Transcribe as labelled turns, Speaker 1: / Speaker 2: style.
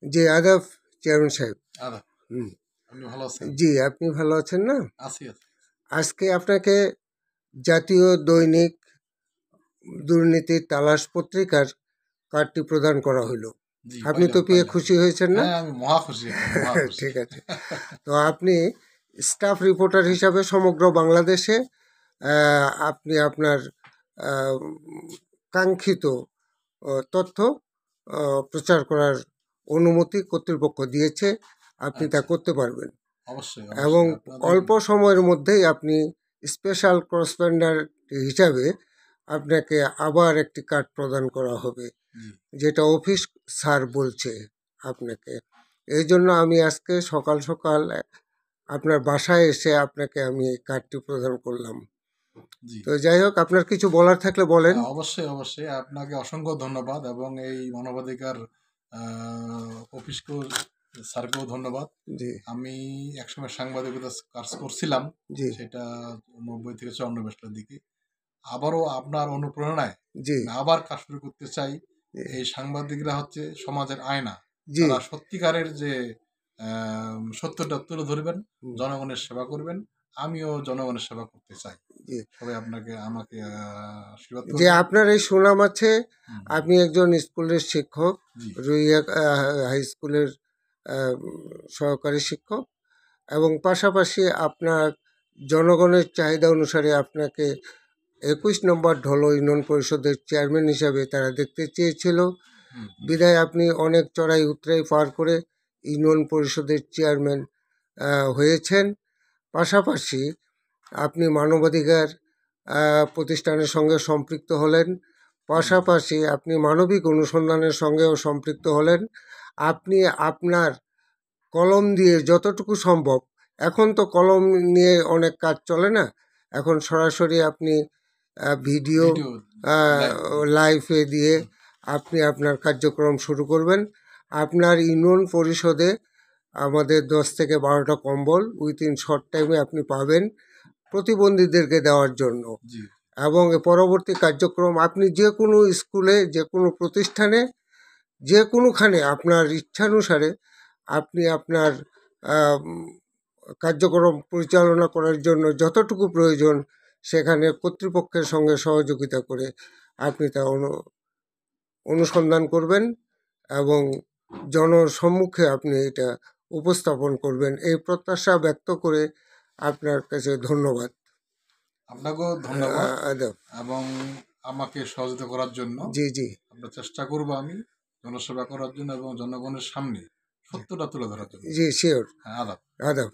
Speaker 1: জি আদাব চেয়ারম্যান সাহেব।
Speaker 2: আদাব।
Speaker 1: হুম,
Speaker 2: আপনি ভালো আছেন?
Speaker 1: জি আপনি ভালো আছেন না?
Speaker 2: আছি।
Speaker 1: আজকে আপনাকে জাতীয় দৈনিক দুর্নীতির তালাশ পত্রিকার কার্ডটি প্রদান করা হলো।
Speaker 2: জি,
Speaker 1: আপনি তো পেয়ে
Speaker 2: পাইলাম।
Speaker 1: খুশি হয়েছেন না?
Speaker 2: হ্যাঁ, আমি মহা খুশি, একদম মহা খুশি।
Speaker 1: ঠিক আছে। তো আপনি স্টাফ রিপোর্টার হিসাবে সমগ্র বাংলাদেশে আপনি আপনার আহ, কাঙ্ক্ষিত তথ্য প্রচার করার অনুমতি কর্তৃপক্ষ দিয়েছে। আপনি তা
Speaker 2: আচ্ছা,
Speaker 1: করতে পারবেন
Speaker 2: অবশ্যই,
Speaker 1: এবং
Speaker 2: অবশ্যই। আপনাদের
Speaker 1: অল্প সময়ের মধ্যেই আপনি স্পেশাল করেসপন্ডেন্ট হিসাবে আপনাকে আবার একটি কার্ড প্রদান করা হবে,
Speaker 2: জি,
Speaker 1: যেটা অফিস স্যার বলছে আপনাকে। এই জন্য আমি আজকে সকাল সকাল আপনার বাসায় এসে আপনাকে আমি এই কার্ডটি প্রদান করলাম।
Speaker 2: জি।
Speaker 1: তো যাই হোক, আপনার কিছু বলার থাকলে বলেন।
Speaker 2: অবশ্যই, অবশ্যই। আপনাকে অসংখ্য ধন্যবাদ এবং এই মানবাধিকার অফিসকেও, স্যারকেও ধন্যবাদ।
Speaker 1: জি
Speaker 2: আমি একসময় সাংবাদিকতার কাজ করছিলাম,
Speaker 1: জি
Speaker 2: সেটা ৯০ থেকে ৫৪ সালের দিকে। আবারও আপনার অনুপ্রেরণায়
Speaker 1: জি
Speaker 2: আমি আবার কাজ শুরু করতে চাই।
Speaker 1: জি
Speaker 2: এই সাংবাদিকরা হচ্ছে সমাজের আয়না।
Speaker 1: জি
Speaker 2: তারা সত্যিকারের যে সত্যটা তুলে ধরবেন,
Speaker 1: হুম,
Speaker 2: জনগণের সেবা করবেন। আমিও জনগণের সেবা করতে চাই।
Speaker 1: জি
Speaker 2: সবাই আমাকে আশীর্বাদ
Speaker 1: যে
Speaker 2: করবেন।
Speaker 1: আপনার এই সুনাম আছে।
Speaker 2: হুম,
Speaker 1: আপনি একজন স্কুলের শিক্ষক,
Speaker 2: জি,
Speaker 1: রুইয়া হাই স্কুলের আহ, সহকারী শিক্ষক, এবং পাশাপাশি আপনার জনগণের চাহিদা অনুসারে আপনাকে ২১ নম্বর ঢলো ইউনিয়ন পরিষদের চেয়ারম্যান হিসাবে তারা দেখতে চেয়েছিল।
Speaker 2: হুম,
Speaker 1: বিধায় আপনি অনেক চড়াই উতরাই পার করে ইউনিয়ন পরিষদের চেয়ারম্যান হয়েছেন। পাশাপাশি আপনি মানবাধিকার প্রতিষ্ঠানের সঙ্গে সম্পৃক্ত হলেন।
Speaker 2: হুম,
Speaker 1: পাশাপাশি আপনি মানবিক অনুসন্ধানের সঙ্গেও সম্পৃক্ত হলেন। আপনি আপনার কলম দিয়ে যতটুকু সম্ভব, এখন তো কলম নিয়ে অনেক কাজ চলে না, এখন সরাসরি আপনি ভিডিও
Speaker 2: ভিডিও লাইভ, জি,
Speaker 1: লাইভে দিয়ে
Speaker 2: হুম,
Speaker 1: আপনি আপনার কার্যক্রম শুরু করবেন। আপনার ইউনিয়ন পরিষদে আমাদের 10 থেকে 12টা কম্বল উইথিন শর্ট টাইমে আপনি পাবেন প্রতিবন্ধীদেরকে দেওয়ার জন্য।
Speaker 2: জি,
Speaker 1: এবং এ পরবর্তী কার্যক্রম আপনি যে কোনো স্কুলে, যে কোনো প্রতিষ্ঠানে, যে কোনোখানে আপনার ইচ্ছানুসারে আপনি আপনার আহ, কার্যক্রম পরিচালনা করার জন্য যতটুকু প্রয়োজন সেখানে কর্তৃপক্ষের সঙ্গে সহযোগিতা করে আপনি তা অনুসন্ধান করবেন এবং জনসম্মুখে আপনি এটা উপস্থাপন করবেন, এই প্রত্যাশা ব্যক্ত করে আপনার কাছে ধন্যবাদ।
Speaker 2: আপনাকেও ধন্যবাদ
Speaker 1: আদাব।
Speaker 2: এবং আমাকে সহযোগিতা করার জন্য।
Speaker 1: জি জি
Speaker 2: আমরা চেষ্টা করব আমি জনসেবা করার জন্য এবং জনগণের সামনে সত্যটা তুলে ধরার জন্য।
Speaker 1: জি শিওর।
Speaker 2: হ্যাঁ, আদাব।
Speaker 1: আদাব।